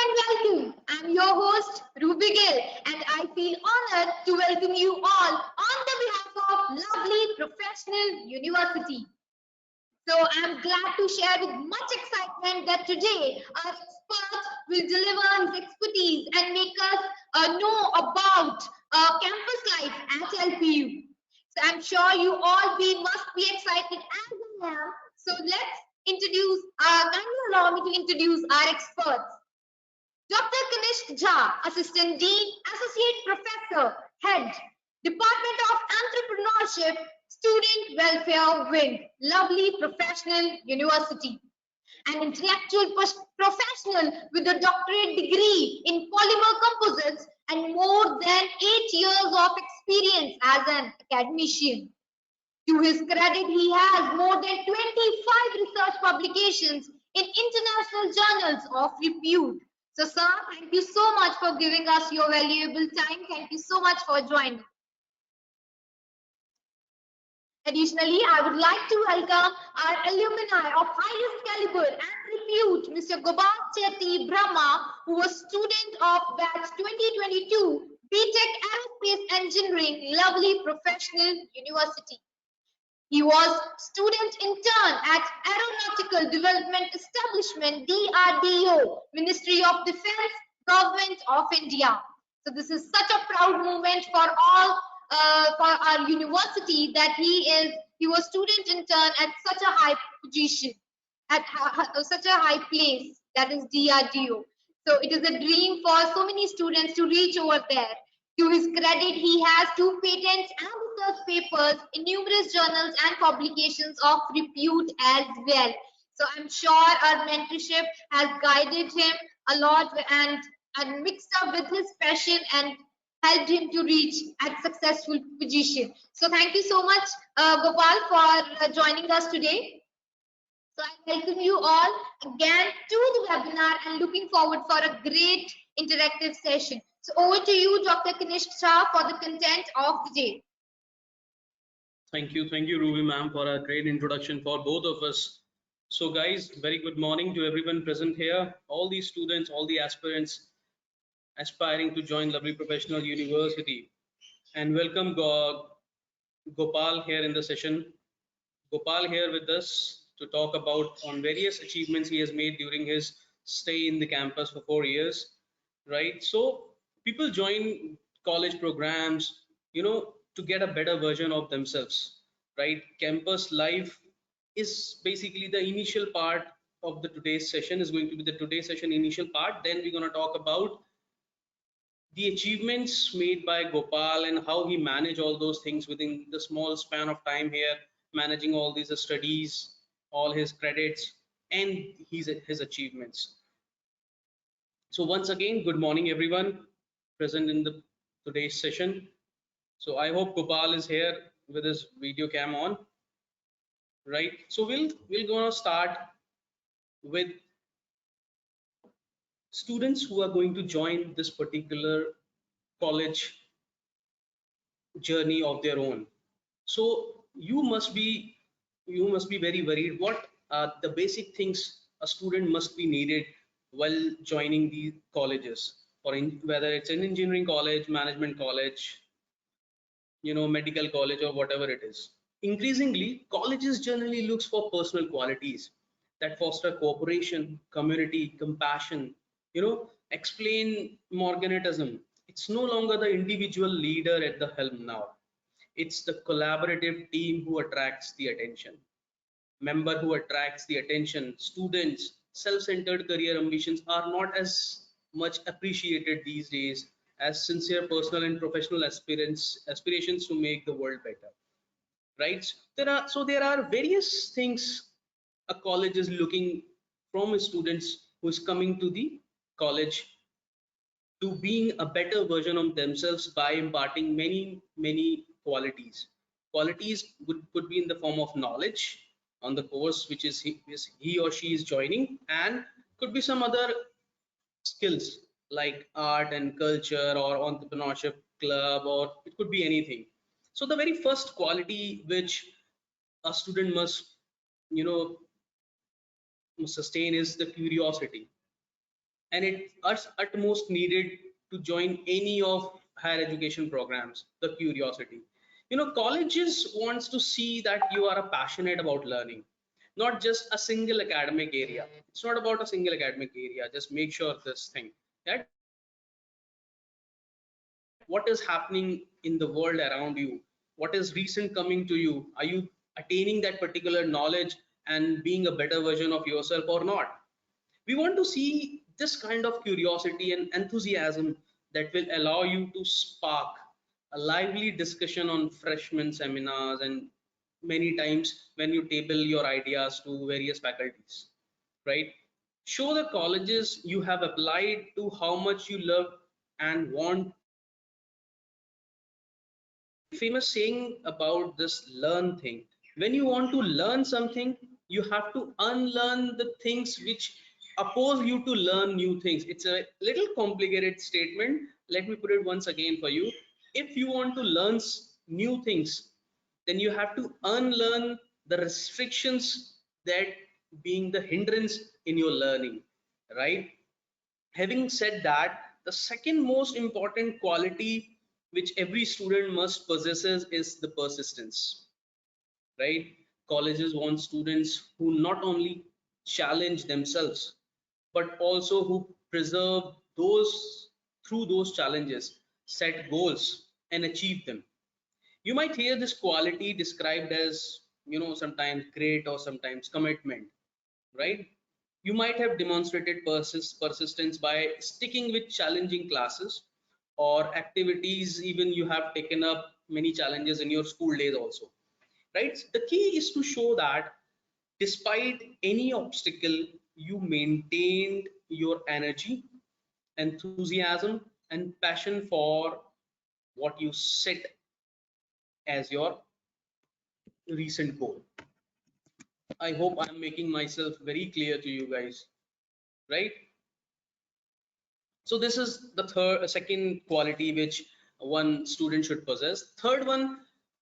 and welcome. I'm your host, Ruby Gill, and I feel honored to welcome you all on the behalf of lovely professional university. So I'm glad to share with much excitement that today our expert will deliver his expertise and make us know about campus life at LPU. So I'm sure you all must be excited as I am. So let's kindly allow me to introduce our experts. Dr. Kanishk Jha, Assistant Dean, Associate Professor, Head, Department of Entrepreneurship, Student Welfare Wing, lovely professional university. An intellectual professional with a doctorate degree in polymer composites and more than 8 years of experience as an academician. To his credit, he has more than 25 research publications in international journals of repute. So, sir, thank you so much for giving us your valuable time. Thank you so much for joining. Additionally, I would like to welcome our alumni of highest caliber and repute, Mr. Gopal Chetty Brahma, who was student of batch 2022, BTech Aerospace Engineering, lovely professional university. He was student intern at Aeronautical Development Establishment, DRDO, Ministry of Defense, Government of India. So this is such a proud moment for all, for our university that he was student intern at such a high position, at such a high place, that is DRDO. So it is a dream for so many students to reach over there. To his credit, he has 2 patents and research papers in numerous journals and publications of repute as well. So I'm sure our mentorship has guided him a lot and mixed up with his passion and helped him to reach a successful position. So thank you so much, Gopal, for joining us today. So I welcome you all again to the webinar and looking forward for a great interactive session. So over to you, Dr. Kanishk Jha, for the content of the day. Thank you, Ruby ma'am, for a great introduction for both of us. So guys, very good morning to everyone present here, all these students, all the aspirants aspiring to join Lovely Professional University. And welcome Gopal here in the session. Gopal here with us to talk about on various achievements he has made during his stay in the campus for 4 years, right? So people join college programs, to get a better version of themselves, right? Campus life is basically the initial part of the today's session, is going to be the today's session initial part. Then we're going to talk about the achievements made by Gopal and how he managed all those things within the small span of time here, managing all these studies, all his credits, and his achievements. So once again, good morning everyone present in the today's session. So I hope Gopal is here with his video cam on, right? So we're gonna start with students who are going to join this particular college journey of their own. So you must be very worried. What are the basic things a student must be needed while joining these colleges, or whether it's an engineering college, management college, medical college, or whatever it is. Increasingly, colleges generally looks for personal qualities that foster cooperation, community, compassion, explain Morganism. It's no longer the individual leader at the helm now. It's the collaborative team who attracts the attention. Member who attracts the attention. Students, self-centered career ambitions are not as much appreciated these days as sincere personal and professional aspirations to make the world better, right? There are various things a college is looking from students who is coming to the college to being a better version of themselves by imparting many qualities could be in the form of knowledge on the course which is he or she is joining, and could be some other skills like art and culture or entrepreneurship club, or it could be anything. So the very first quality which a student must sustain is the curiosity. and it's utmost needed to join any of higher education programs. The curiosity, colleges wants to see that you are passionate about learning, not just a single academic area. It's not about a single academic area. Just make sure this thing, that what is happening in the world around you, what is recent coming to you, are you attaining that particular knowledge and being a better version of yourself or not. We want to see this kind of curiosity and enthusiasm that will allow you to spark a lively discussion on freshman seminars, and many times when you table your ideas to various faculties, right? Show the colleges you have applied to how much you love and want. Famous saying about this learn thing: when you want to learn something, you have to unlearn the things which oppose you to learn new things. It's a little complicated statement. Let me put it once again for you. If you want to learn new things, then you have to unlearn the restrictions that being the hindrance in your learning, right? Having said that, the second most important quality which every student must possesses is the persistence, right? Colleges want students who not only challenge themselves, but also who preserve those through those challenges, set goals and achieve them. You might hear this quality described as, sometimes great or sometimes commitment, right? You might have demonstrated persistence by sticking with challenging classes or activities. Even you have taken up many challenges in your school days also, right? The key is to show that despite any obstacle, you maintained your energy, enthusiasm, and passion for what you set as your recent goal. I hope I'm making myself very clear to you guys, right? So this is the second quality which one student should possess. Third one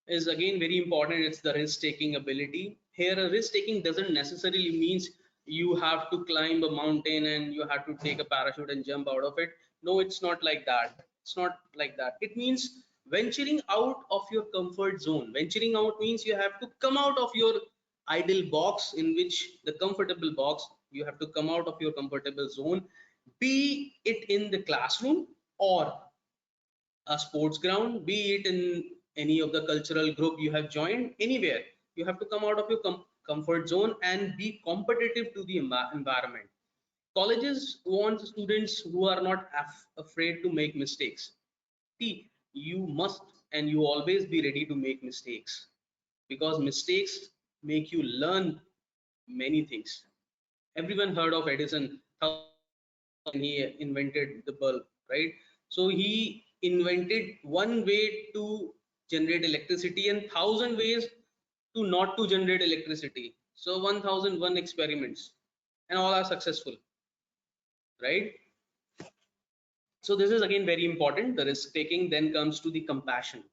is again very important. It's the risk taking ability. Here, a risk taking doesn't necessarily means you have to climb a mountain and you have to take a parachute and jump out of it. No, it's not like that. It's not like that. It means venturing out of your comfort zone. Venturing out means you have to come out of your ideal box, in which the comfortable box. You have to come out of your comfortable zone, be it in the classroom or a sports ground, be it in any of the cultural group you have joined. Anywhere you have to come out of your comfort zone and be competitive to the environment. Colleges want students who are not afraid to make mistakes. See, you must and you always be ready to make mistakes, because mistakes make you learn many things. Everyone heard of Edison. And he invented the bulb, right? So he invented one way to generate electricity and 1,000 ways to not to generate electricity. So 1,001 experiments, and all are successful, right? So this is again very important, the risk taking. Then comes to the compassion,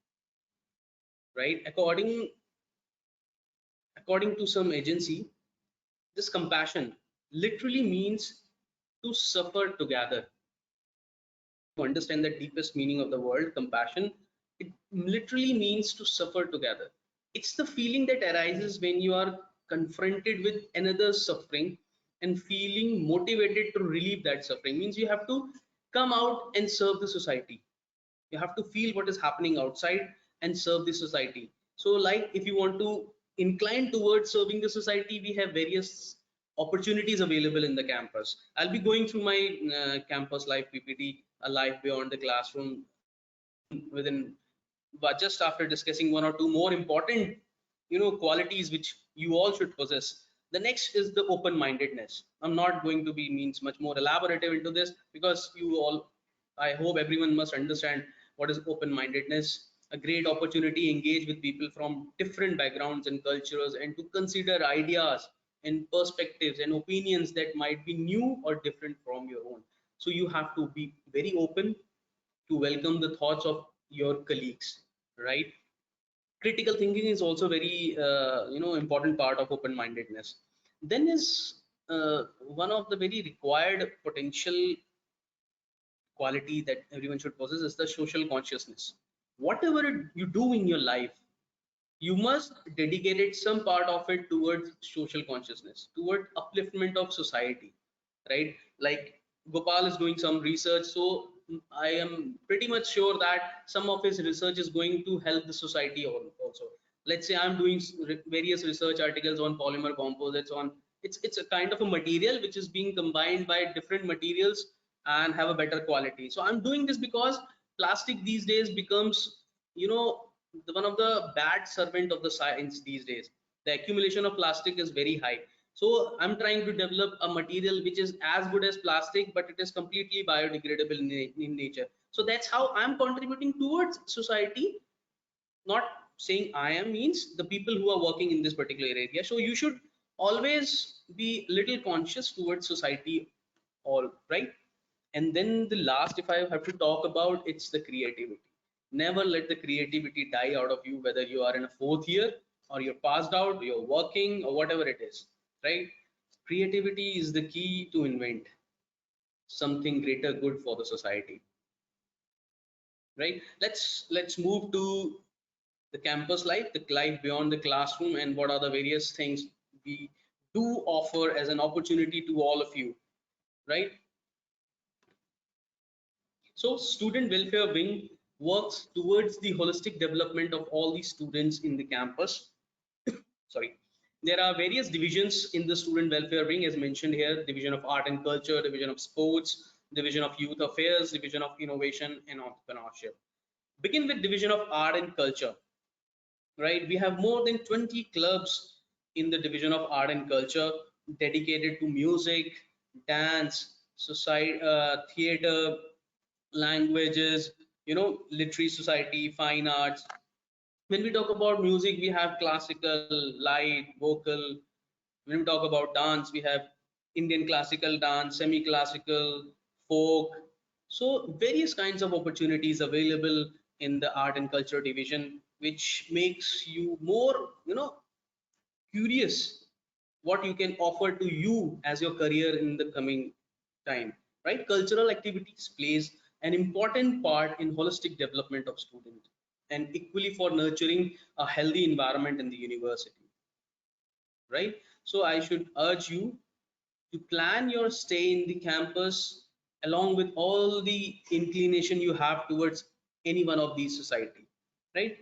right? According to some agency, this compassion literally means to suffer together. To understand the deepest meaning of the word compassion, it literally means to suffer together. It's the feeling that arises when you are confronted with another's suffering and feeling motivated to relieve that suffering. Means you have to come out and serve the society. You have to feel what is happening outside and serve the society. So like, if you want to incline towards serving the society, we have various opportunities available in the campus. I'll be going through my campus life PPT, a life beyond the classroom, within, but just after discussing one or two more important qualities which you all should possess. The next is the open mindedness. I'm not going to be means much more elaborative into this, because you all, I hope everyone must understand what is open mindedness. A great opportunity engage with people from different backgrounds and cultures, and to consider ideas and perspectives and opinions that might be new or different from your own. So you have to be very open to welcome the thoughts of your colleagues, right? Critical thinking is also very important part of open mindedness. Then is one of the very required potential quality that everyone should possess is the social consciousness. Whatever you do in your life, you must dedicate it some part of it towards social consciousness, toward upliftment of society, right? Like Gopal is doing some research, so I am pretty much sure that some of his research is going to help the society also. Let's say I'm doing various research articles on polymer composites, on it's a kind of a material which is being combined by different materials and have a better quality. So I'm doing this because plastic these days becomes, you know, one of the bad servant of the science these days. The accumulation of plastic is very high. So I'm trying to develop a material which is as good as plastic, but it is completely biodegradable in nature. So that's how I'm contributing towards society. Not saying I am, means the people who are working in this particular area. So you should always be little conscious towards society, all right. And then the last, if I have to talk about, it's the creativity. Never let the creativity die out of you, whether you are in a fourth year or you're passed out, you're working or whatever it is, right? Creativity is the key to invent something greater good for the society, right? Let's move to the campus life, the life beyond the classroom, and what are the various things we do offer as an opportunity to all of you, right? So student welfare wing works towards the holistic development of all the students in the campus. Sorry. There are various divisions in the student welfare wing as mentioned here: division of art and culture, division of sports, division of youth affairs, division of innovation and entrepreneurship. Begin with division of art and culture, right? We have more than 20 clubs in the division of art and culture dedicated to music, dance, society, theater, languages, you know, literary society, fine arts. When we talk about music, we have classical, light, vocal. When we talk about dance, we have Indian classical dance, semi-classical, folk. So various kinds of opportunities available in the art and culture division, which makes you more, you know, curious what you can offer to you as your career in the coming time, right? Cultural activities plays an important part in holistic development of students and equally for nurturing a healthy environment in the university, right? So I should urge you to plan your stay in the campus along with all the inclination you have towards any one of these society, right?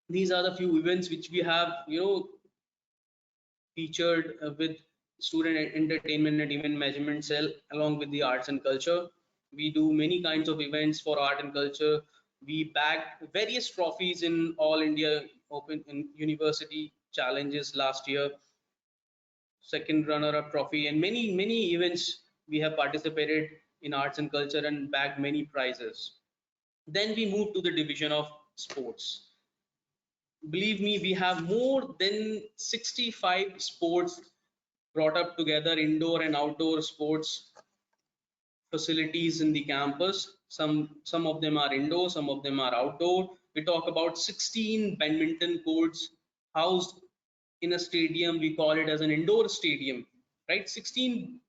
These are the few events which we have, you know, featured with student entertainment and event management cell along with the arts and culture. We do many kinds of events for art and culture. We bagged various trophies in all India open and university challenges last year, second runner up trophy, and many events we have participated in arts and culture and bagged many prizes. Then we move to the division of sports. Believe me, we have more than 65 sports brought up together, indoor and outdoor sports facilities in the campus. Some of them are indoor, some of them are outdoor. We talk about 16 badminton courts housed in a stadium. We call it as an indoor stadium, right? 16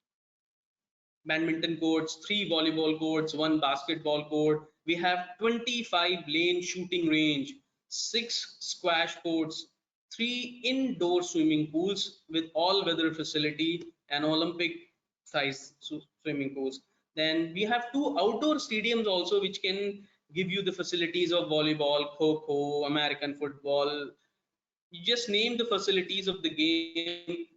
badminton courts, 3 volleyball courts, 1 basketball court. We have 25 lane shooting range, 6 squash courts, 3 indoor swimming pools with all weather facility and Olympic size swimming pools. Then we have 2 outdoor stadiums also, which can give you the facilities of volleyball, kho, American football. You just name the facilities of the game.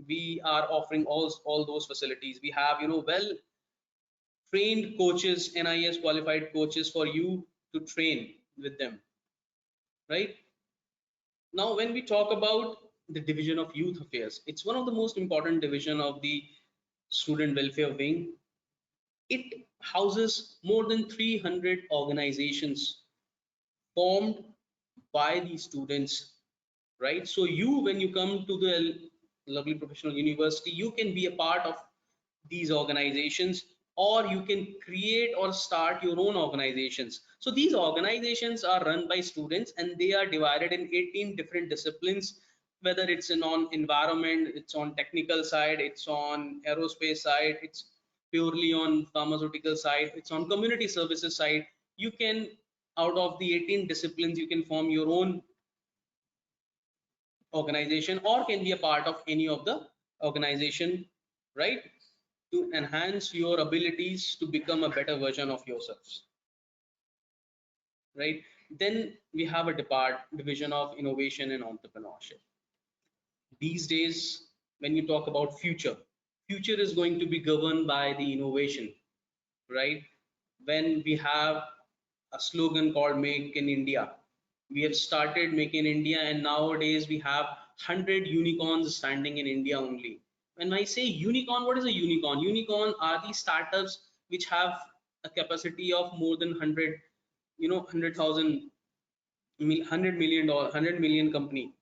We are offering all those facilities. We have, you know, well trained coaches, NIS qualified coaches for you to train with them, right? Now, when we talk about the division of youth affairs, it's one of the most important division of the student welfare wing. It houses more than 300 organizations formed by the students, right? So you, when you come to the lovely professional university, you can be a part of these organizations, or you can create or start your own organizations. So these organizations are run by students and they are divided in 18 different disciplines whether it's on environment, it's on technical side, it's on aerospace side, it's purely on pharmaceutical side, it's on community services side. You can, out of the 18 disciplines, you can form your own organization or can be a part of any of the organization, right, to enhance your abilities to become a better version of yourselves, right? Then we have a division of innovation and entrepreneurship. These days, when you talk about future is going to be governed by the innovation, right? When we have a slogan called Make in India, we have started Make in India, and nowadays we have 100 unicorns standing in India only. When I say unicorn, what is a unicorn? Unicorn are the startups which have a capacity of more than 100, 100,000, 100 million company.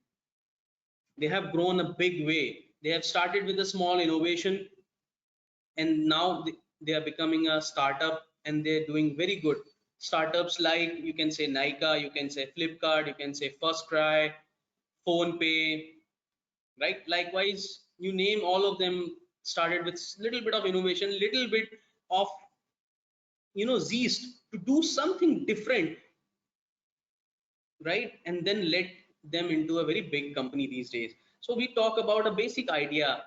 They have grown a big way. They have started with a small innovation, and now they are becoming a startup, and they're doing very good. Startups like, you can say Nika, you can say Flipkart, you can say First Cry, Phone Pay, right? Likewise, you name all of them started with little bit of innovation, little bit of zest to do something different, right? And then let them into a very big company these days. So we talk about a basic idea.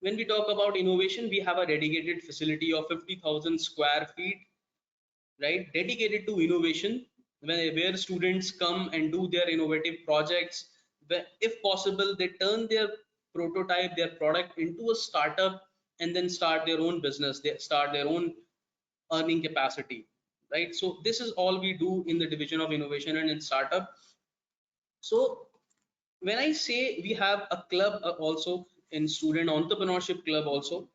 When we talk about innovation, we have a dedicated facility of 50,000 square feet, right, dedicated to innovation, where students come and do their innovative projects. Where, if possible, they turn their prototype, their product into a startup, and then start their own business. They start their own earning capacity, right? So this is all we do in the division of innovation and in startup. So when I say we have a club also in student entrepreneurship club also,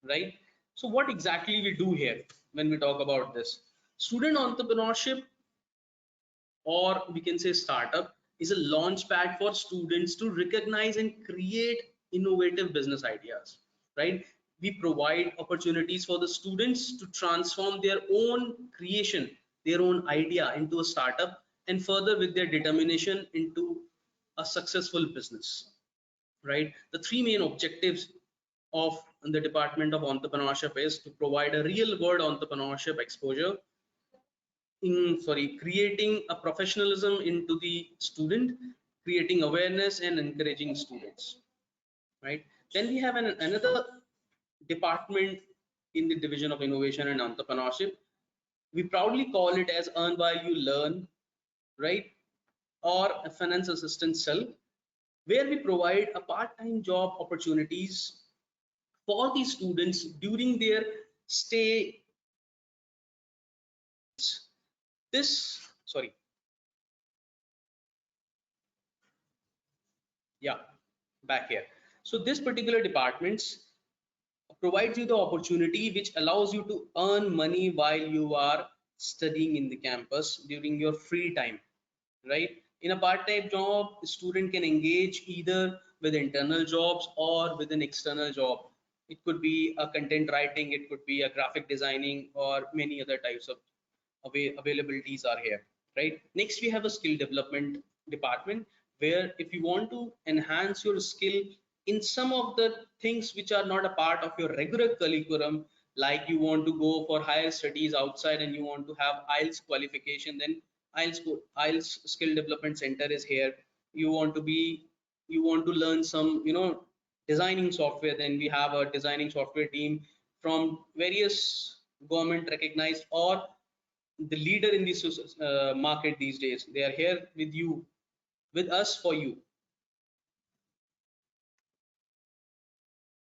right? So what exactly we do here when we talk about this? Student entrepreneurship, or we can say startup, is a launch pad for students to recognize and create innovative business ideas, right? We provide opportunities for the students to transform their own creation, their own idea into a startup, and further with their determination into a successful business, right? The three main objectives of the Department of Entrepreneurship is to provide a real world entrepreneurship exposure, creating a professionalism into the student, creating awareness and encouraging students, right? Then we have another department in the division of innovation and entrepreneurship. We proudly call it as earn while you learn, right, or a finance assistant cell, where we provide a part-time job opportunities for the students during their stay. This, sorry, yeah, back here. So this particular departments provides you the opportunity which allows you to earn money while you are studying in the campus during your free time, right? In a part-time job, a student can engage either with internal jobs or with an external job. It could be a content writing, it could be a graphic designing, or many other types of availabilities are here, right? Next, we have a skill development department, where if you want to enhance your skill in some of the things which are not a part of your regular curriculum, like you want to go for higher studies outside and you want to have IELTS qualification, then IELTS skill development center is here. You want to be, you want to learn some, designing software, then we have a designing software team from various government recognized or the leader in this market these days. They are here with you, with us for you,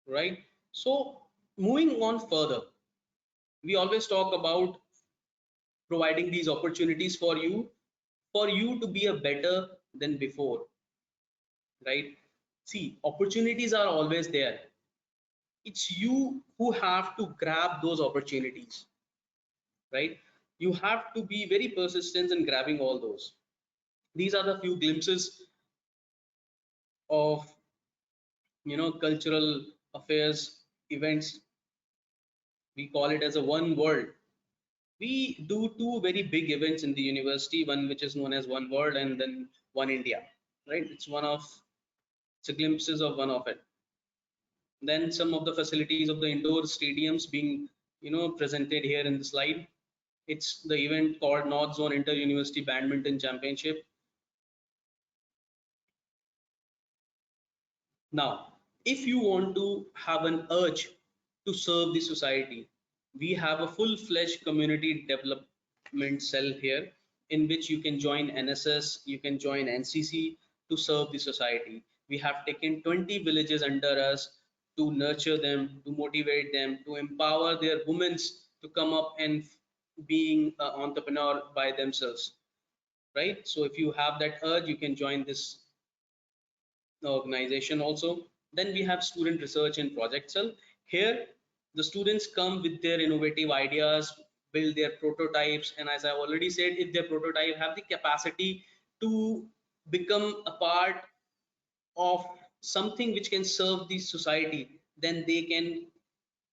right? So moving on further, we always talk about providing these opportunities for you to be a better than before, right? See, opportunities are always there. It's you who have to grab those opportunities, right? You have to be very persistent in grabbing all those. These are the few glimpses of cultural affairs events. We call it as a one world. We do two very big events in the university, one which is known as one world and then one India, right? It's one of It's a glimpses of one of it. Then some of the facilities of the indoor stadiums being, presented here in the slide. It's the event called North Zone Inter University Badminton Championship. Now, if you want to have an urge to serve the society, we have a full-fledged community development cell here in which you can join NSS, you can join NCC to serve the society. We have taken 20 villages under us to nurture them, to motivate them, to empower their women to come up and being an entrepreneur by themselves, right? So if you have that urge, you can join this organization also. Then we have student research and project cell. Here, the students come with their innovative ideas, build their prototypes, and as I already said, if their prototype have the capacity to become a part of something which can serve the society, then they can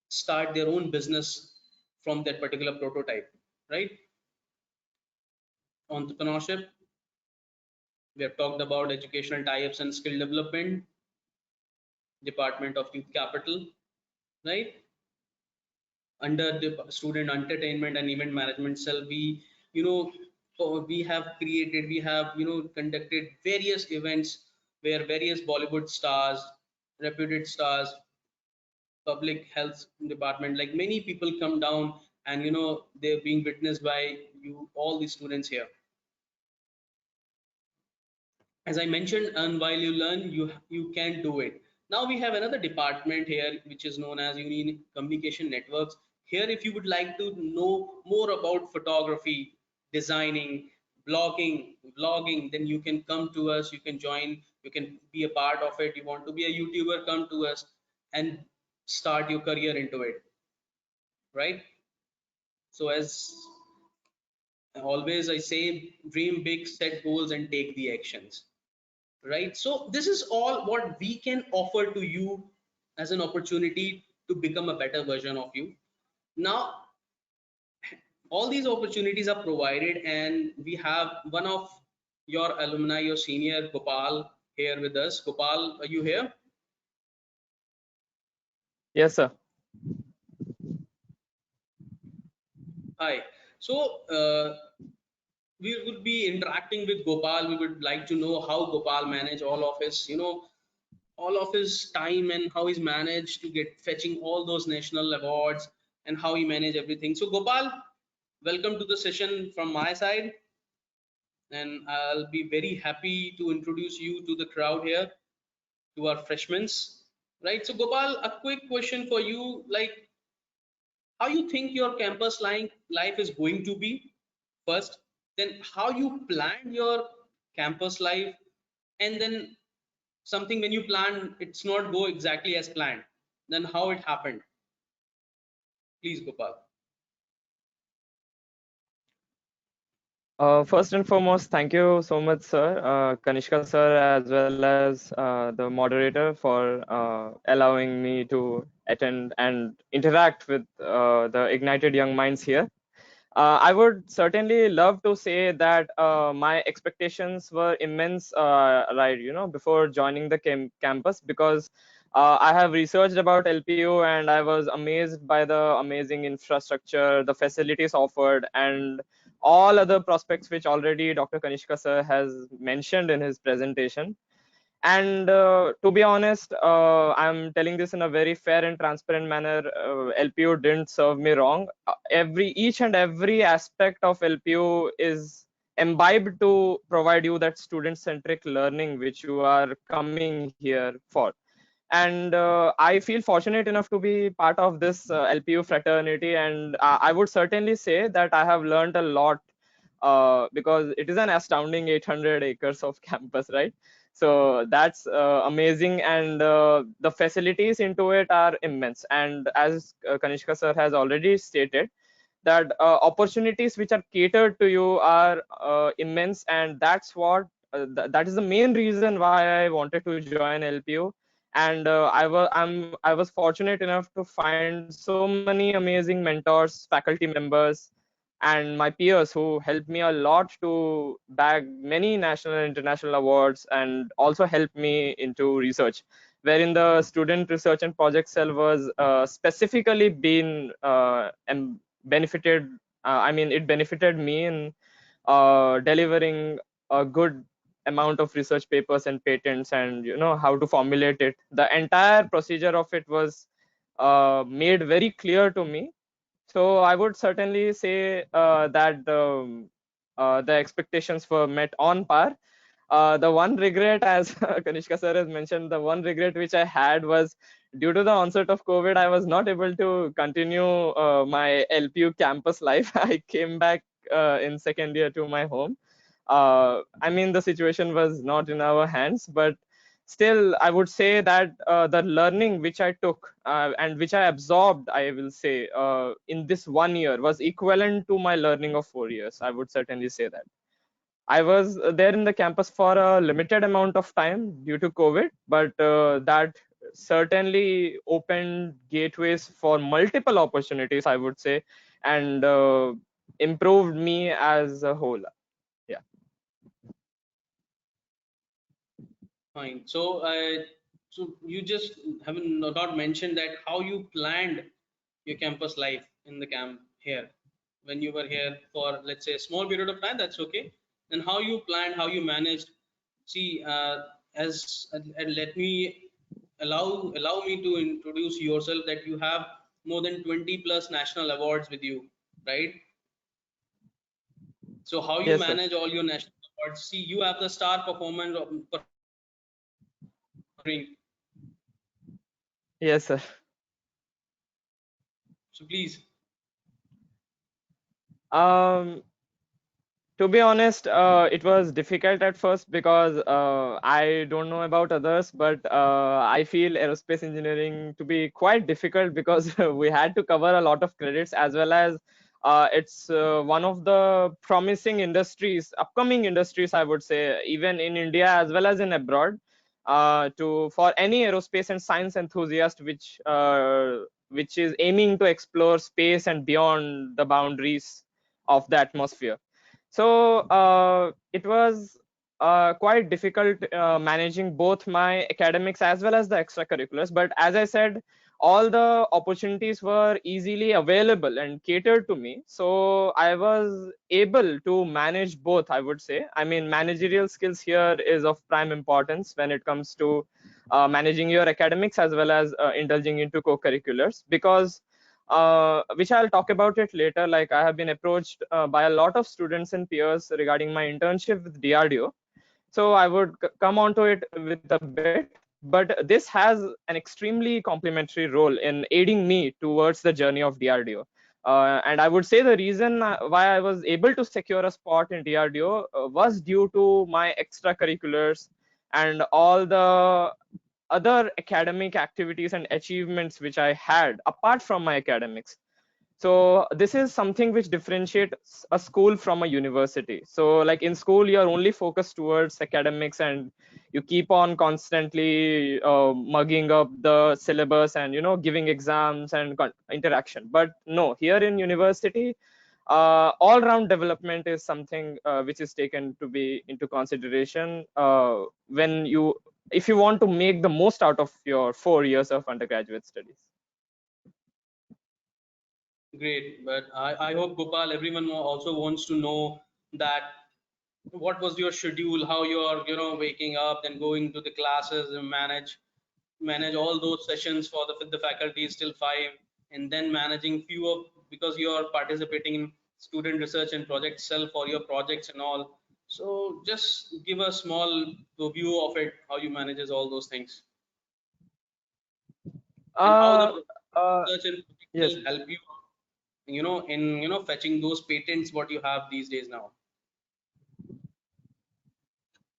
start their own business from that particular prototype, right? Entrepreneurship, we have talked about educational tie-ups and skill development, Department of Youth Capital, right? Under the student entertainment and event management cell, we, you know we have created, we have, conducted various events where various Bollywood stars, reputed stars, public health department, like many people come down, and they're being witnessed by you, all the students here. As I mentioned, and while you learn, you can do it. Now we have another department here, which is known as Union Communication Networks. Here, if you would like to know more about photography, designing, blogging, vlogging, then you can come to us. You can join. You can be a part of it. You want to be a YouTuber, come to us and start your career into it. Right. So as always, I say, dream big, set goals, and take the actions. Right, so this is all what we can offer to you as an opportunity to become a better version of you. Now all these opportunities are provided, and we have one of your alumni, your senior Gopal, here with us. Gopal, are you here? Yes, sir. Hi. So we would be interacting with Gopal. We would like to know how Gopal manage all of his, all of his time, and how he's managed to get fetching all those national awards, and how he managed everything. So Gopal, welcome to the session from my side, and I'll be very happy to introduce you to the crowd here, to our freshmen. Right, so Gopal, a quick question for you, like how you think your campus life is going to be first, then how you planned your campus life, and then something when you plan it's not go exactly as planned, then how it happened. Please, Gopal. First and foremost, thank you so much, sir, Kanishka sir, as well as the moderator for allowing me to attend and interact with the ignited young minds here. I would certainly love to say that my expectations were immense, right, before joining the campus, because I have researched about LPU and I was amazed by the amazing infrastructure, the facilities offered, and all other prospects which already Dr. Kanishka sir has mentioned in his presentation. And to be honest, I'm telling this in a very fair and transparent manner. LPU didn't serve me wrong. Each and every aspect of LPU is imbibed to provide you that student-centric learning which you are coming here for. And I feel fortunate enough to be part of this LPU fraternity, and I would certainly say that I have learned a lot, because it is an astounding 800 acres of campus, right? So that's amazing, and the facilities into it are immense. And as Kanishka sir has already stated, that opportunities which are catered to you are immense, and that's what that is the main reason why I wanted to join LPU. And I was fortunate enough to find so many amazing mentors, faculty members, and my peers who helped me a lot to bag many national and international awards, and also helped me into research, wherein the student research and project cell was specifically been benefited. It benefited me in delivering a good amount of research papers and patents, and how to formulate it. The entire procedure of it was made very clear to me. So I would certainly say that the expectations were met on par. The one regret, as Kanishka sir has mentioned, the one regret which I had was due to the onset of COVID, I was not able to continue my LPU campus life. I came back in second year to my home. The situation was not in our hands, but still, I would say that the learning which I took and which I absorbed, I will say, in this 1 year was equivalent to my learning of 4 years. I would certainly say that. I was there in the campus for a limited amount of time due to COVID, but that certainly opened gateways for multiple opportunities, I would say, and improved me as a whole. Yeah. Fine. So you just haven't not mentioned that how you planned your campus life in the camp here when you were here for, let's say, a small period of time. That's okay. Then how you planned, how you managed. See, as and let me allow me to introduce yourself, that you have more than 20 plus national awards with you, right? So how you Yes, sir. manage all your national awards? See, you have the star performing. Yes, sir. So please. Um, to be honest, it was difficult at first because I don't know about others, but I feel aerospace engineering to be quite difficult because we had to cover a lot of credits, as well as it's one of the promising industries, upcoming industries, I would say, even in India as well as in abroad, to for any aerospace and science enthusiast which is aiming to explore space and beyond the boundaries of the atmosphere. So it was quite difficult managing both my academics as well as the extracurriculars. But as I said, all the opportunities were easily available and catered to me. So I was able to manage both, I would say. Managerial skills here is of prime importance when it comes to managing your academics as well as indulging into co-curriculars, because which I'll talk about it later. Like, I have been approached by a lot of students and peers regarding my internship with DRDO. So I would come on to it with a bit, but this has an extremely complementary role in aiding me towards the journey of DRDO. And I would say the reason why I was able to secure a spot in DRDO was due to my extracurriculars and all the other academic activities and achievements which I had apart from my academics. So this is something which differentiates a school from a university. So like in school, you're only focused towards academics, and you keep on constantly mugging up the syllabus and giving exams and interaction. But no, here in university, all-round development is something which is taken to be into consideration when you if you want to make the most out of your 4 years of undergraduate studies. Great, but I hope, Gopal, everyone also wants to know that what was your schedule, how you're waking up, then going to the classes and manage all those sessions for the faculties till 5, and then managing few of, because you're participating in student research and project cell for your projects and all. So just give a small view of it, how you manages all those things, and how the Uh, uh, research and project yes. will help you in fetching those patents what you have these days now.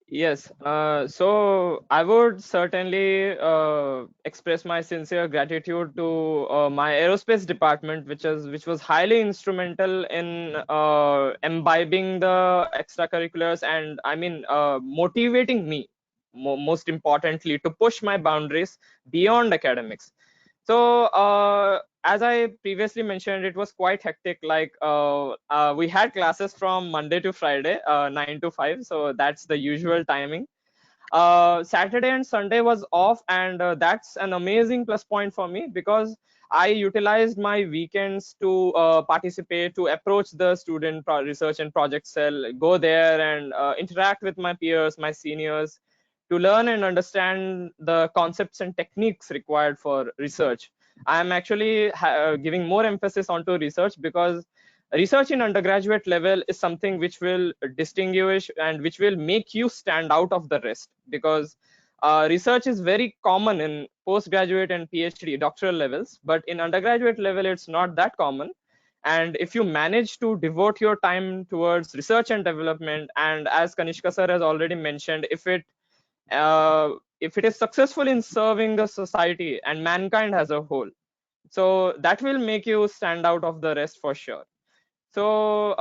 Yes, so I would certainly express my sincere gratitude to my aerospace department, which was highly instrumental in imbibing the extracurriculars, and motivating me, most importantly, to push my boundaries beyond academics. So as I previously mentioned, it was quite hectic. Like we had classes from Monday to Friday, 9 to 5. So that's the usual timing. Saturday and Sunday was off, and that's an amazing plus point for me because I utilized my weekends to participate, to approach the student research and project cell, go there and interact with my peers, my seniors, to learn and understand the concepts and techniques required for research. I am actually giving more emphasis onto research because research in undergraduate level is something which will distinguish and which will make you stand out of the rest, because research is very common in postgraduate and PhD doctoral levels, but in undergraduate level it's not that common. And if you manage to devote your time towards research and development, and as Kanishka sir has already mentioned, uh, if it is successful in serving the society and mankind as a whole, so that will make you stand out of the rest for sure. So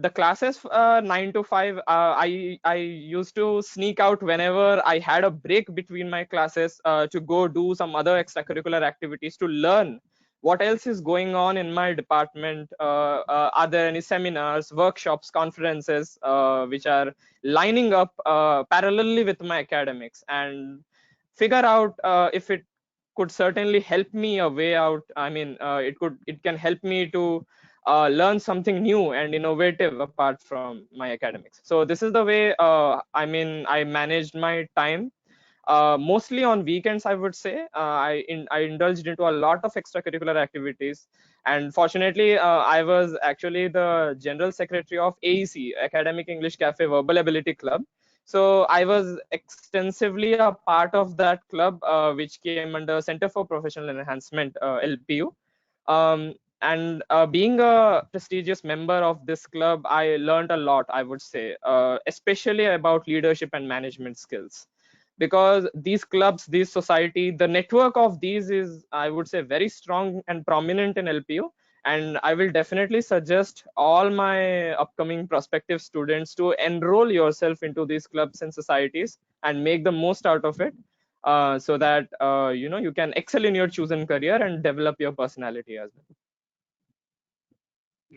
the classes 9 to 5, I used to sneak out whenever I had a break between my classes to go do some other extracurricular activities to learn what else is going on in my department. Are there any seminars, workshops, conferences which are lining up parallelly with my academics, and figure out if it could certainly help me a way out. I mean, it can help me to learn something new and innovative apart from my academics. So this is the way I managed my time. Mostly on weekends, I would say. I indulged into a lot of extracurricular activities, and fortunately, I was actually the general secretary of AEC, Academic English Cafe Verbal Ability Club. So I was extensively a part of that club, which came under Center for Professional Enhancement, LPU. Um, and being a prestigious member of this club, I learned a lot, I would say, especially about leadership and management skills, because these clubs, these society, the network of these is, I would say, very strong and prominent in LPU. And I will definitely suggest all my upcoming prospective students to enroll yourself into these clubs and societies and make the most out of it, so that you can excel in your chosen career and develop your personality as well.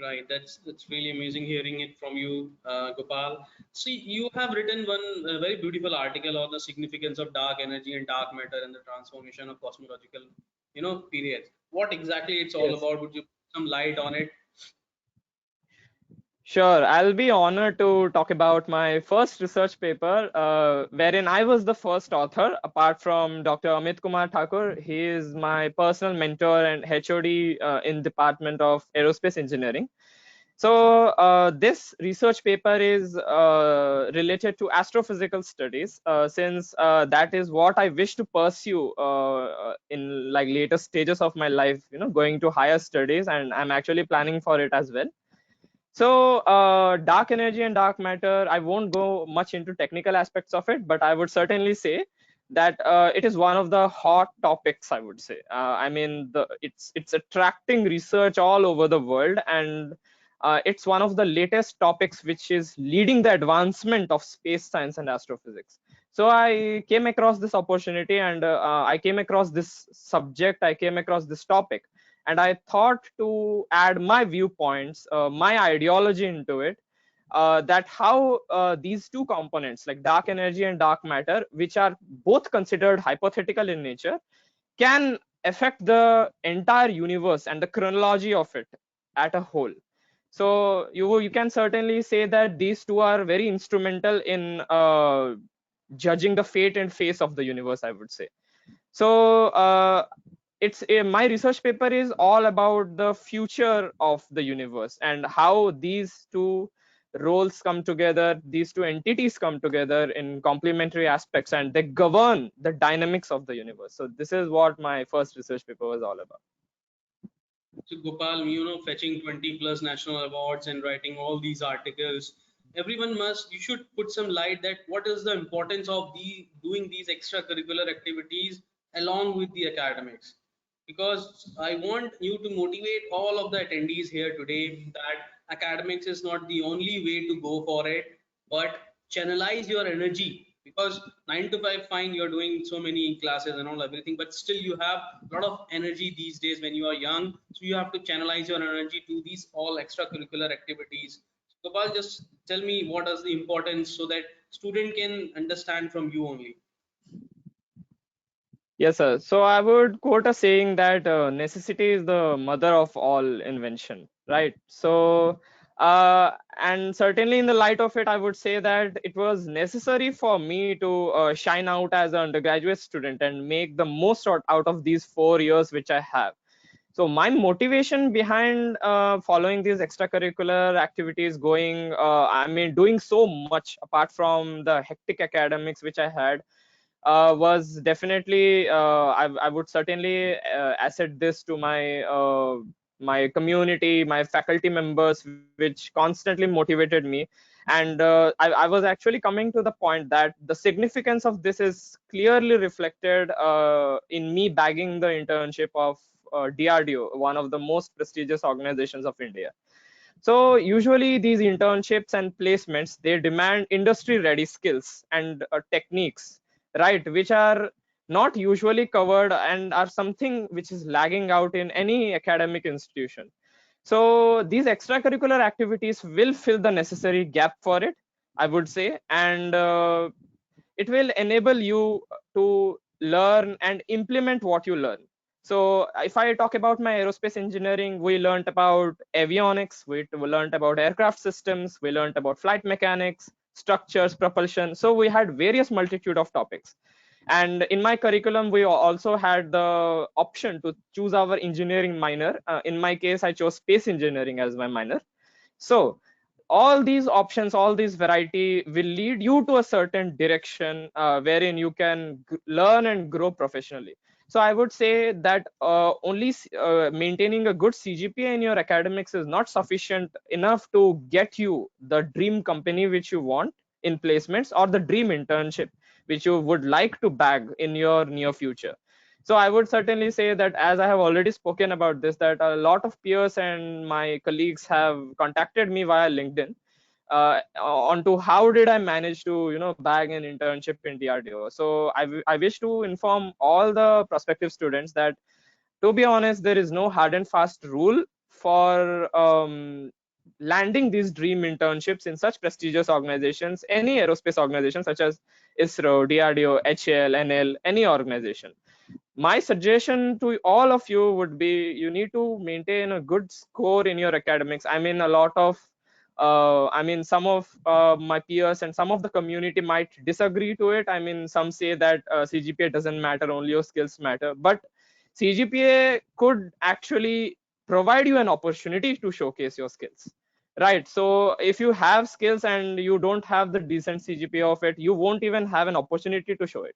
Right, that's really amazing hearing it from you, Gopal. See, you have written one very beautiful article on the significance of dark energy and dark matter and the transformation of cosmological, periods. What exactly it's all Yes. about? Would you put some light on it? Sure, I'll be honored to talk about my first research paper, wherein I was the first author, apart from Dr. Amit Kumar Thakur. He is my personal mentor and HOD in Department of Aerospace Engineering. So this research paper is related to astrophysical studies, since that is what I wish to pursue in like later stages of my life, going to higher studies, and I'm actually planning for it as well. So dark energy and dark matter, I won't go much into technical aspects of it, but I would certainly say that it is one of the hot topics, I would say. I mean, it's attracting research all over the world, and it's one of the latest topics which is leading the advancement of space science and astrophysics. So I came across this opportunity, and I came across this subject, I came across this topic, and I thought to add my viewpoints, my ideology into it, that how these two components, like dark energy and dark matter, which are both considered hypothetical in nature, can affect the entire universe and the chronology of it at a whole. So you can certainly say that these two are very instrumental in judging the fate and face of the universe, I would say. So my research paper is all about the future of the universe and how these two roles come together, these two entities come together in complementary aspects, and they govern the dynamics of the universe. So this is what my first research paper was all about. So Gopal, fetching 20 plus national awards and writing all these articles, you should put some light that what is the importance of doing these extracurricular activities along with the academics. Because I want you to motivate all of the attendees here today that academics is not the only way to go for it, but channelize your energy because 9 to 5, fine, you're doing so many classes and all everything, but still you have a lot of energy these days when you are young, so you have to channelize your energy to these all extracurricular activities. So Gopal, just tell me what is the importance so that student can understand from you only. Yes, sir. So I would quote a saying that necessity is the mother of all invention, right? So, and certainly in the light of it, I would say that it was necessary for me to shine out as an undergraduate student and make the most out of these 4 years which I have. So my motivation behind following these extracurricular activities, I mean, doing so much apart from the hectic academics which I had, was definitely I would certainly asset this to my community, my faculty members, which constantly motivated me. And I was actually coming to the point that the significance of this is clearly reflected in me bagging the internship of DRDO, one of the most prestigious organizations of India. So usually these internships and placements, they demand industry ready skills and techniques, right, which are not usually covered and are something which is lagging out in any academic institution. So these extracurricular activities will fill the necessary gap for it, I would say. And it will enable you to learn and implement what you learn. So if I talk about my aerospace engineering, we learned about avionics, we learned about aircraft systems, we learned about flight mechanics, structures, propulsion. So we had various multitude of topics. And in my curriculum, we also had the option to choose our engineering minor. In my case, I chose space engineering as my minor. So all these options, all these variety will lead you to a certain direction wherein you can learn and grow professionally. So I would say that only maintaining a good CGPA in your academics is not sufficient enough to get you the dream company which you want in placements, or the dream internship which you would like to bag in your near future. So I would certainly say that, as I have already spoken about this, that a lot of peers and my colleagues have contacted me via LinkedIn onto how did I manage to bag an internship in DRDO. So I wish to inform all the prospective students that, to be honest, there is no hard and fast rule for landing these dream internships in such prestigious organizations, any aerospace organization such as ISRO, DRDO, HAL, NL, any organization. My suggestion to all of you would be, you need to maintain a good score in your academics. I mean, a lot of some of my peers and some of the community might disagree to it. I mean, some say that CGPA doesn't matter, only your skills matter. But CGPA could actually provide you an opportunity to showcase your skills, right? So if you have skills and you don't have the decent CGPA of it, you won't even have an opportunity to show it.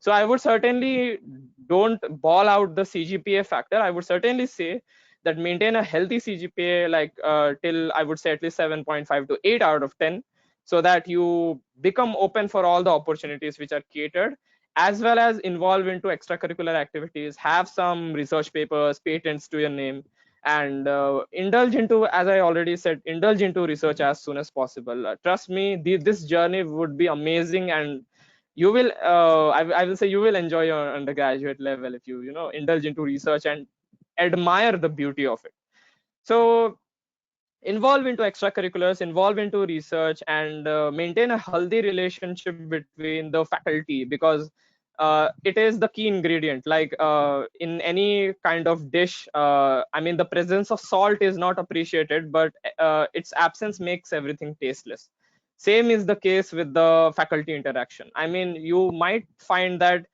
So I would certainly don't ball out the CGPA factor. I would certainly say that maintain a healthy CGPA, like till I would say at least 7.5 to 8 out of 10, so that you become open for all the opportunities which are catered, as well as involve into extracurricular activities, have some research papers, patents to your name, and indulge into, as I already said, indulge into research as soon as possible. Trust me, this journey would be amazing, and you will I will say you will enjoy your undergraduate level if you indulge into research and admire the beauty of it. So involve into extracurriculars, involve into research, and maintain a healthy relationship between the faculty, because it is the key ingredient. Like in any kind of dish, I mean, the presence of salt is not appreciated, but its absence makes everything tasteless. Same is the case with the faculty interaction. I mean, you might find that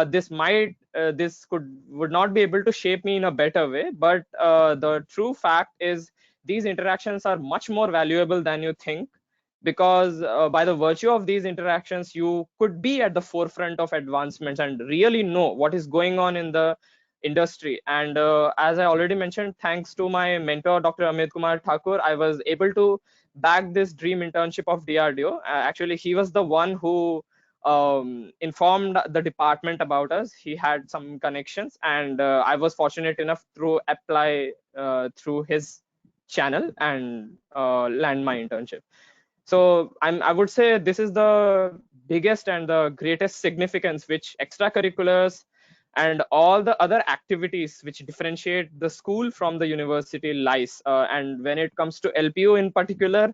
this would not be able to shape me in a better way, but the true fact is these interactions are much more valuable than you think, because by the virtue of these interactions, you could be at the forefront of advancements and really know what is going on in the industry. And as I already mentioned, thanks to my mentor, Dr. Amit Kumar Thakur, I was able to bag this dream internship of DRDO. Actually, he was the one who informed the department about us. He had some connections, and I was fortunate enough to apply through his channel and land my internship. So I would say this is the biggest and the greatest significance which extracurriculars and all the other activities which differentiate the school from the university lies. And when it comes to LPU in particular,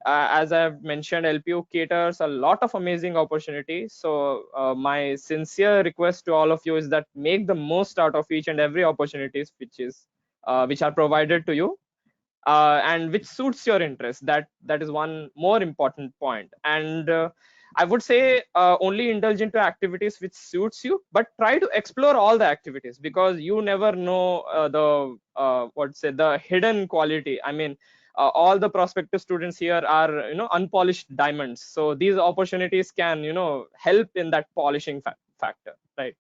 as I've mentioned, LPU caters a lot of amazing opportunities. So my sincere request to all of you is that make the most out of each and every opportunities which are provided to you, and which suits your interest. That is one more important point. And I would say only indulge into activities which suits you, but try to explore all the activities, because you never know the hidden quality. I mean, all the prospective students here are unpolished diamonds, so these opportunities can help in that polishing factor, right?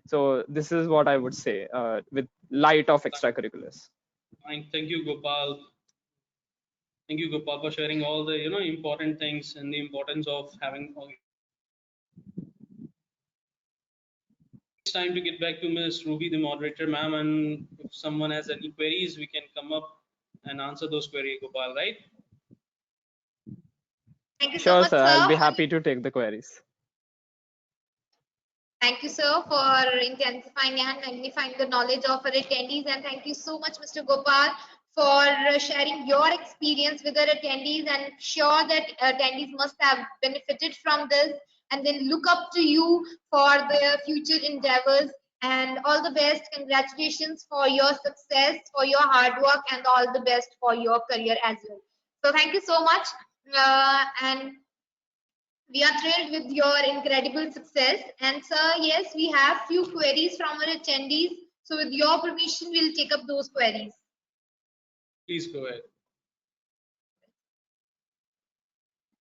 So this is what I would say with light of extracurriculars. Thank you, Gopal. Thank you, Gopal, for sharing all the important things and the importance of having. It's time to get back to Ms. Ruby, the moderator, ma'am, and if someone has any queries, we can come up and answer those queries, Gopal, right? Thank you so Sure, much, sir. I'll be sir. happy to take the queries. Thank you, sir, for intensifying and magnifying the knowledge of our attendees. And thank you so much, Mr. Gopal, for sharing your experience with our attendees. And sure that attendees must have benefited from this and then look up to you for their future endeavors. And all the best. Congratulations for your success, for your hard work, and all the best for your career as well. So thank you so much. And we are thrilled with your incredible success. And sir, yes, we have few queries from our attendees. So with your permission, we'll take up those queries. Please go ahead.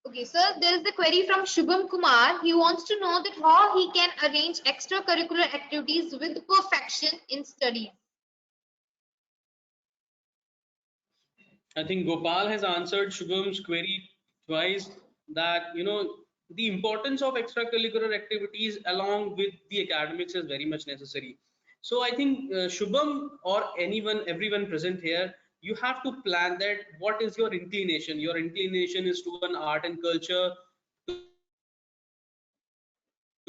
Okay, sir, there is a query from Shubham Kumar. He wants to know that how he can arrange extracurricular activities with perfection in studies. I think Gopal has answered Shubham's query twice, that the importance of extracurricular activities along with the academics is very much necessary. So I think Shubham or everyone present here, you have to plan that what is your inclination. Your inclination is to an art and culture,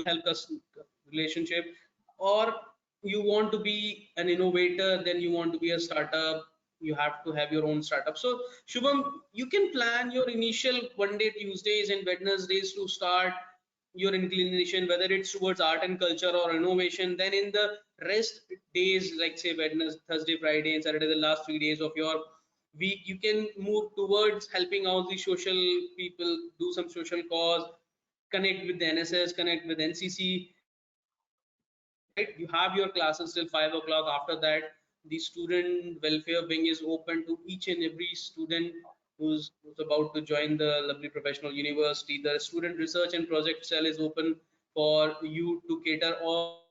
help us relationship, or you want to be an innovator, then you want to be a startup, you have to have your own startup. So Shubham, you can plan your initial one day Tuesdays and Wednesdays to start your inclination, whether it's towards art and culture or innovation. Then in the rest days, like say Wednesday, Thursday, Friday and Saturday, the last 3 days of your week, you can move towards helping out the social people, do some social cause, connect with the NSS, connect with NCC, right? You have your classes till 5 o'clock. After that, the student welfare wing is open to each and every student who's about to join the lovely professional university. The student research and project cell is open for you to cater all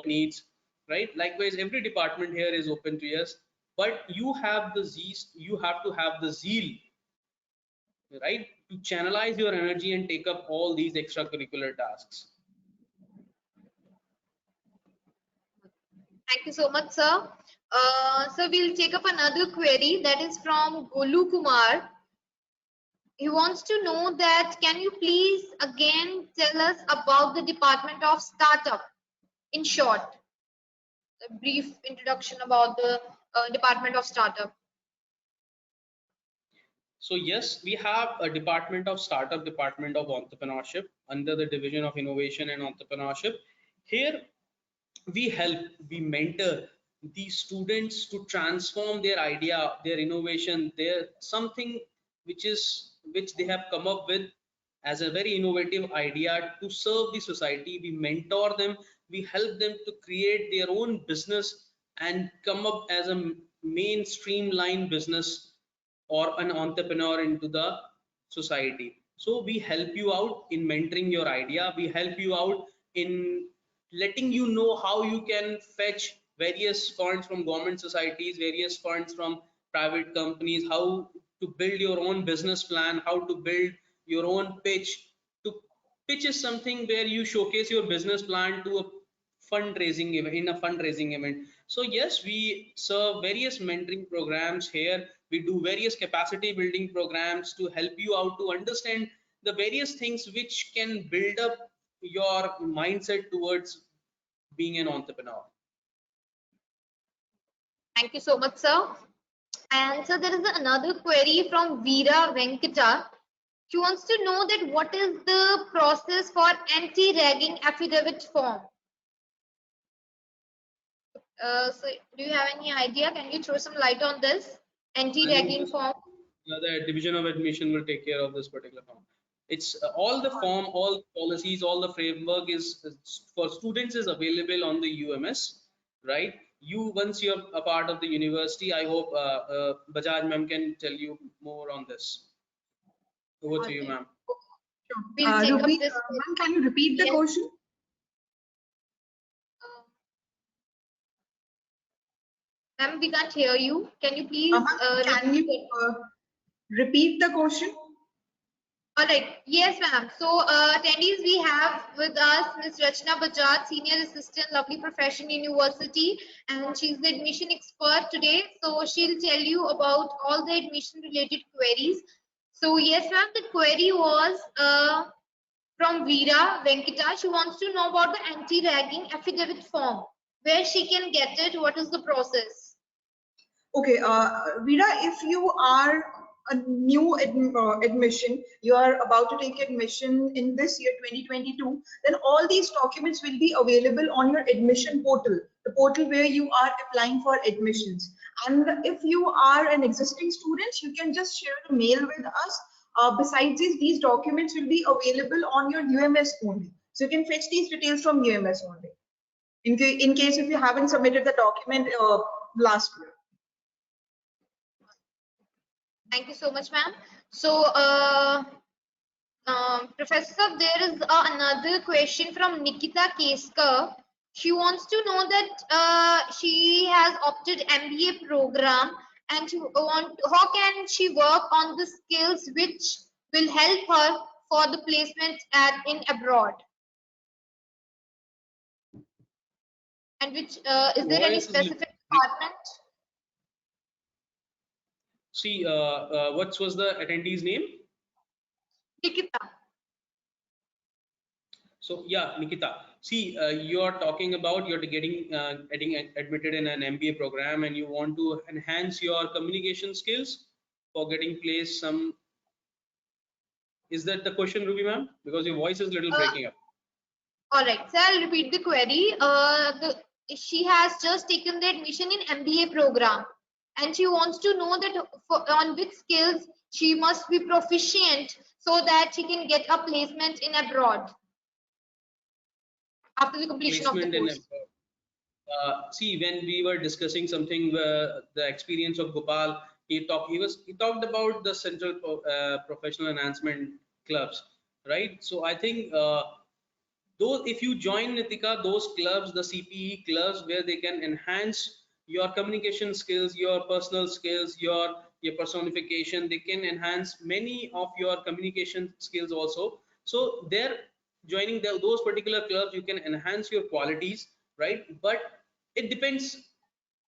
needs, right? Likewise, every department here is open to us, but you have the you have to have the zeal, right, to channelize your energy and take up all these extracurricular tasks. Thank you so much, sir. So we'll take up another query that is from Golu Kumar. He wants to know that can you please again tell us about the Department of Startup in short, a brief introduction about the Department of Startup. So yes, we have a department of startup, department of entrepreneurship under the division of innovation and entrepreneurship. Here we help, we mentor these students to transform their idea, their innovation, their something which they have come up with as a very innovative idea to serve the society. We mentor them, we help them to create their own business and come up as a mainstream line business or an entrepreneur into the society. So we help you out in mentoring your idea, we help you out in letting you know how you can fetch various funds from government societies, various funds from private companies, how to build your own business plan, how to build your own pitch. To pitch is something where you showcase your business plan to a fundraising event, in a fundraising event. So yes, we serve various mentoring programs here. We do various capacity building programs to help you out to understand the various things which can build up your mindset towards being an entrepreneur. Thank you so much, sir. And so there is another query from Veera Venkata. She wants to know that what is the process for anti-ragging affidavit form? So do you have any idea? Can you throw some light on this anti-ragging form? The division of admission will take care of this particular form. It's all the form, all policies, all the framework is for students is available on the UMS, right? You once you're a part of the university, I hope Bajaj ma'am can tell you more on this. Over to you, ma'am. We'll take Ruby, up this. ma'am, can you repeat the question? Ma'am, we can't hear you. Can you please Can you repeat the question? All right. Yes, ma'am. So, attendees, we have with us Ms. Rachna Bajaj, Senior Assistant, Lovely Profession University, and she's the admission expert today. So, she'll tell you about all the admission related queries. So, yes, ma'am, the query was from Veera Venkata. She wants to know about the anti-ragging affidavit form, where she can get it, what is the process? Okay, Veera, if you are a new admission, you are about to take admission in this year 2022, then all these documents will be available on your admission portal, the portal where you are applying for admissions. And if you are an existing student, you can just share a mail with us. Besides this, these documents will be available on your UMS only. So you can fetch these details from UMS only. In case if you haven't submitted the document last year. Thank you so much, ma'am. So, Professor, there is another question from Nikita Keskar. She wants to know that she has opted MBA program and how can she work on the skills which will help her for the placement in abroad? And which is there any specific department? See, what was the attendee's name? Nikita. So yeah, Nikita. See, you're talking about you're getting admitted in an MBA program, and you want to enhance your communication skills for getting placed. Is that the question, Ruby ma'am? Because your voice is a little breaking up. All right, so I'll repeat the query. She has just taken the admission in MBA program, and she wants to know that on which skills she must be proficient so that she can get a placement in abroad after the completion of the course. See, when we were discussing something, the experience of Gopal, he talked about the central professional enhancement clubs, right? So I think those, if you join Nitika, those clubs, the CPE clubs, where they can enhance your communication skills, your personal skills, your personification, they can enhance many of your communication skills also. So there, joining those particular clubs, you can enhance your qualities, right? But it depends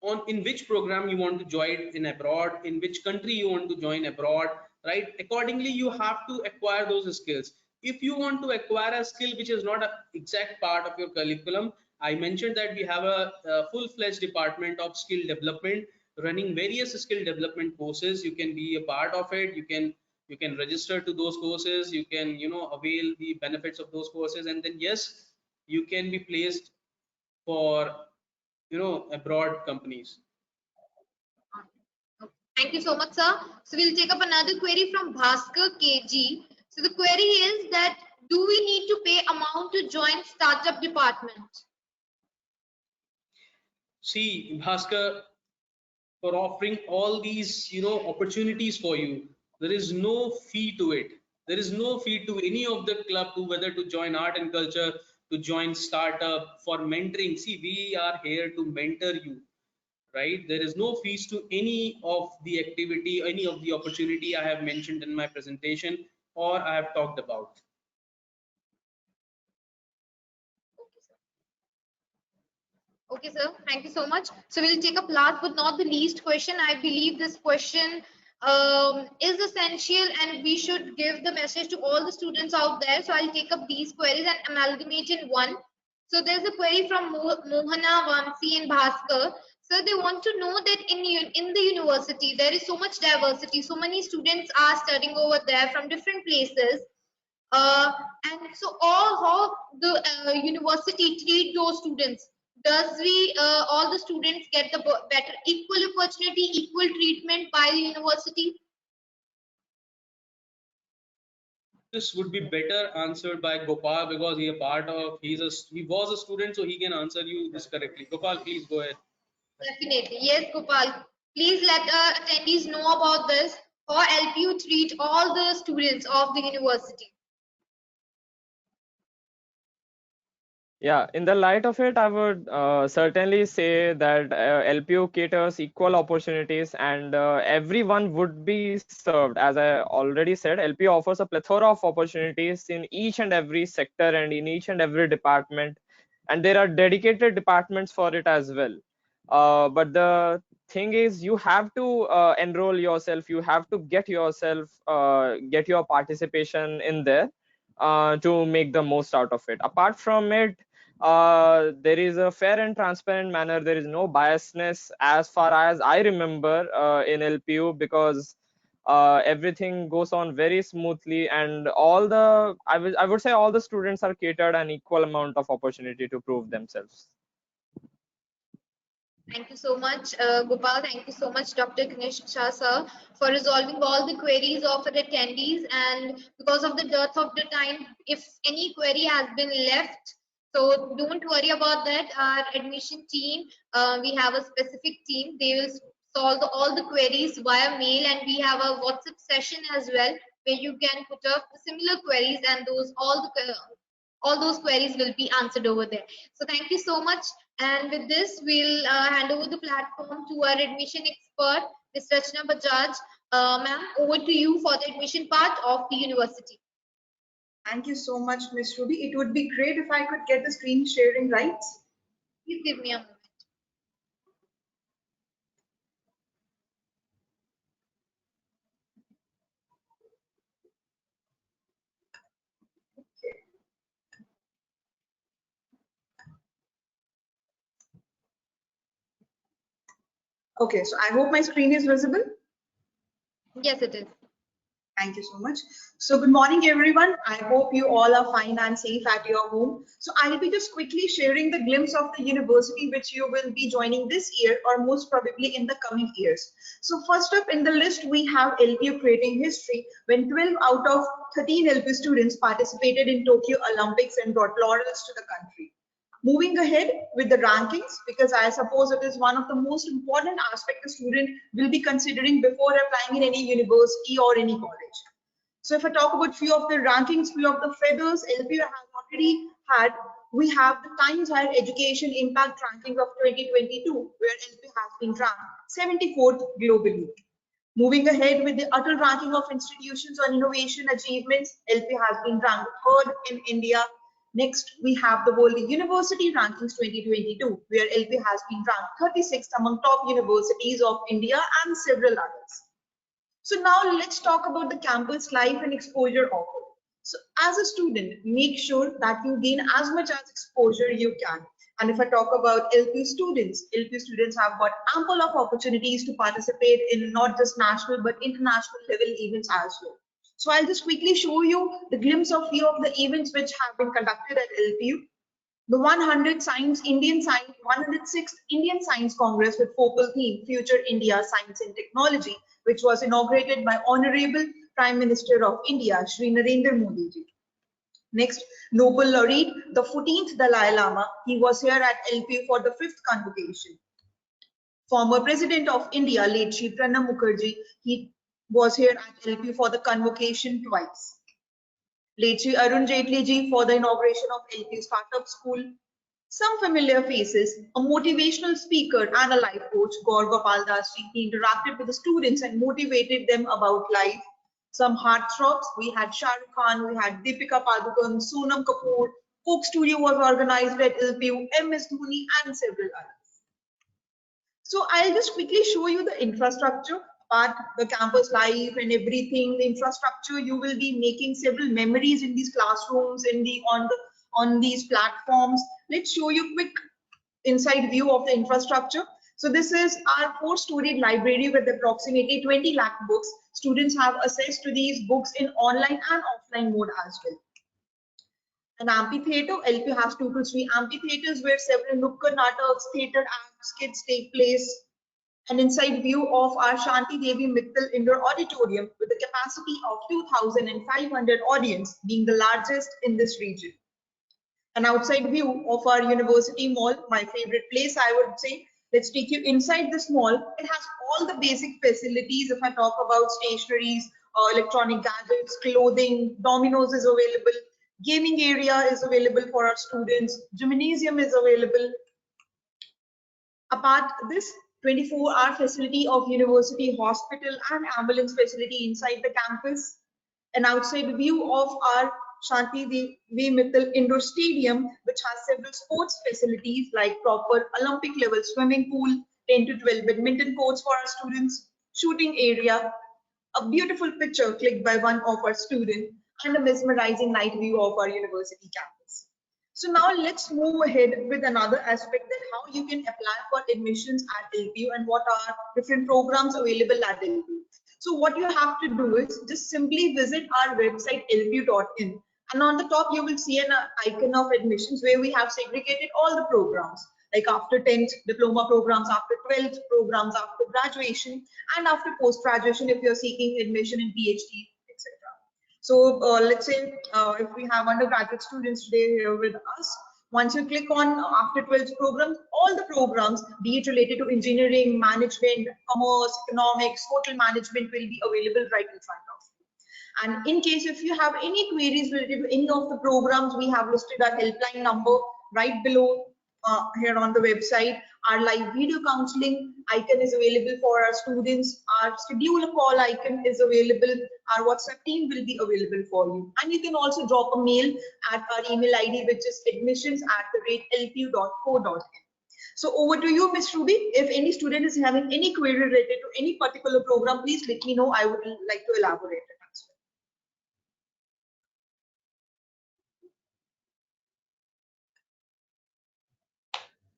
on in which program you want to join in abroad, in which country you want to join abroad, right? Accordingly, you have to acquire those skills. If you want to acquire a skill which is not an exact part of your curriculum, I mentioned that we have a full-fledged department of skill development running various skill development courses. You can be a part of it. You can register to those courses. You can avail the benefits of those courses, and then yes, you can be placed for abroad companies. Thank you so much, sir. So we'll take up another query from Bhaskar KG. So the query is that do we need to pay amount to join startup department? See, Bhaskar, for offering all these opportunities for you, there is no fee to it. There is no fee to any of the club, to whether to join art and culture, to join startup, for mentoring. See, we are here to mentor you, right? There is no fees to any of the activity, any of the opportunity I have mentioned in my presentation or I have talked about. Okay, sir. Thank you so much. So we'll take up last but not the least question. I believe this question is essential, and we should give the message to all the students out there. So I'll take up these queries and amalgamate in one. So there's a query from Mohana, Vamsi, and Bhaskar. So they want to know that in the university there is so much diversity. So many students are studying over there from different places. Uh, and so how the university treat those students? Does we all the students get the better equal opportunity, equal treatment by the university? This would be better answered by Gopal because he was a student, so he can answer you this correctly. Gopal, please go ahead. Definitely, yes, Gopal. Please let attendees know about this. How LPU treat all the students of the university? Yeah, in the light of it, I would certainly say that LPU caters equal opportunities, and everyone would be served. As I already said, LPU offers a plethora of opportunities in each and every sector and in each and every department, and there are dedicated departments for it as well. But the thing is, you have to enroll yourself, you have to get yourself, get your participation in there to make the most out of it. Apart from it, there is a fair and transparent manner. There is no biasness as far as I remember in LPU, because everything goes on very smoothly, and I would say all the students are catered an equal amount of opportunity to prove themselves. Thank you so much, Gopal. Thank you so much, Dr. Ganesh Shah, sir, for resolving all the queries of our attendees. And because of the dearth of the time, if any query has been left, so don't worry about that. Our admission team, we have a specific team. They will solve all the queries via mail, and we have a WhatsApp session as well where you can put up similar queries, and all those queries will be answered over there. So thank you so much. And with this, we'll hand over the platform to our admission expert, Ms. Rachna Bajaj. Ma'am, over to you for the admission part of the university. Thank you so much, Miss Ruby. It would be great if I could get the screen sharing right. Please give me a moment. Okay, so I hope my screen is visible. Yes, it is. Thank you so much. So good morning, everyone. I hope you all are fine and safe at your home. So I'll be just quickly sharing the glimpse of the university which you will be joining this year or most probably in the coming years. So first up in the list, we have LPU creating history when 12 out of 13 LPU students participated in Tokyo Olympics and brought laurels to the country. Moving ahead with the rankings, because I suppose it is one of the most important aspects a student will be considering before applying in any university or any college. So if I talk about few of the rankings, few of the feathers LPU has already had, we have the Times Higher Education Impact Rankings of 2022, where LPU has been ranked 74th globally. Moving ahead with the utter ranking of institutions on innovation achievements, LPU has been ranked 3rd in India. Next, we have the World University Rankings 2022, where LPU has been ranked 36th among top universities of India and several others. So now let's talk about the campus life and exposure offered. So as a student, make sure that you gain as much as exposure you can. And if I talk about LPU students have got ample of opportunities to participate in not just national but international level events as well. So I'll just quickly show you the glimpse of few of the events which have been conducted at LPU. The 106th Indian Science Congress with focal theme Future India Science and Technology, which was inaugurated by Honorable Prime Minister of India, Shri Narendra Modi ji. Next, Nobel laureate, the 14th Dalai Lama, he was here at LPU for the 5th convocation. Former President of India, late Shri Pranab Mukherjee, he was here at LPU for the convocation twice. Late Shri Arun Jaitley ji for the inauguration of LPU Startup School. Some familiar faces, a motivational speaker and a life coach, Gaur Gopal Das ji, he interacted with the students and motivated them about life. Some heartthrobs, we had Shah Rukh Khan, we had Deepika Padukone, Sonam Kapoor, Coke Studio was organized at LPU, MS Dhoni and several others. So I'll just quickly show you the infrastructure. apart the campus life and everything, the infrastructure, you will be making several memories in these classrooms, in the on these platforms. Let's show you quick inside view of the infrastructure. So this is our 4-storied library with approximately 20 lakh books. Students have access to these books in online and offline mode as well. An amphitheater, LPU has 2 to 3 amphitheaters where several nukkad nataks, theatre acts, skits take place. An inside view of our Shanti Devi Mittal Indoor Auditorium with a capacity of 2,500 audience, being the largest in this region. An outside view of our university mall, my favorite place, I would say. Let's take you inside this mall. It has all the basic facilities. If I talk about stationeries, electronic gadgets, clothing, Domino's is available, gaming area is available for our students, gymnasium is available. Apart this 24-hour facility of university hospital and ambulance facility inside the campus. An outside view of our Shanti Devi Mittal Indoor Stadium, which has several sports facilities like proper Olympic level swimming pool, 10 to 12 badminton courts for our students, shooting area, a beautiful picture clicked by one of our students, and a mesmerizing night view of our university campus. So now let's move ahead with another aspect, that how you can apply for admissions at LPU and what are different programs available at LPU. So what you have to do is just simply visit our website lpu.in, and on the top you will see an icon of admissions where we have segregated all the programs, like after 10th diploma programs, after 12th programs, after graduation, and after post-graduation if you're seeking admission in PhD, etc. So let's say if we have undergraduate students today here with us, once you click on after 12th programs, all the programs, be it related to engineering, management, commerce, economics, hotel management, will be available right in front of you. And in case if you have any queries related to any of the programs, we have listed our helpline number right below here on the website. Our live video counseling icon is available for our students. Our schedule a call icon is available. Our WhatsApp team will be available for you. And you can also drop a mail at our email ID, which is admissions@lpu.co.in. So over to you, Ms. Ruby. If any student is having any query related to any particular program, please let me know. I would like to elaborate it as well.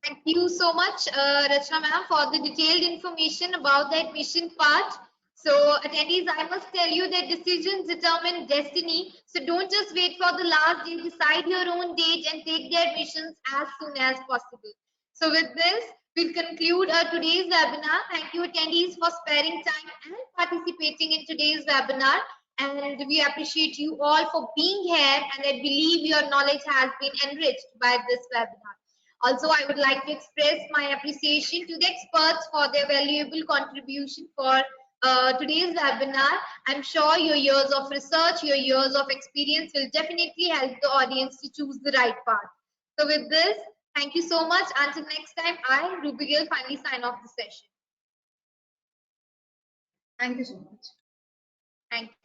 Thank you so much, Rachna ma'am, for the detailed information about the admission part. So attendees, I must tell you that decisions determine destiny. So don't just wait for the last day, decide your own date and take the admissions as soon as possible. So with this, we'll conclude today's webinar. Thank you attendees for sparing time and participating in today's webinar. And we appreciate you all for being here, and I believe your knowledge has been enriched by this webinar. Also, I would like to express my appreciation to the experts for their valuable contribution for today's webinar. I'm sure your years of research, your years of experience will definitely help the audience to choose the right path. So with this, thank you so much. Until next time, I, Ruby Gill, finally sign off the session. Thank you so much. Thank you.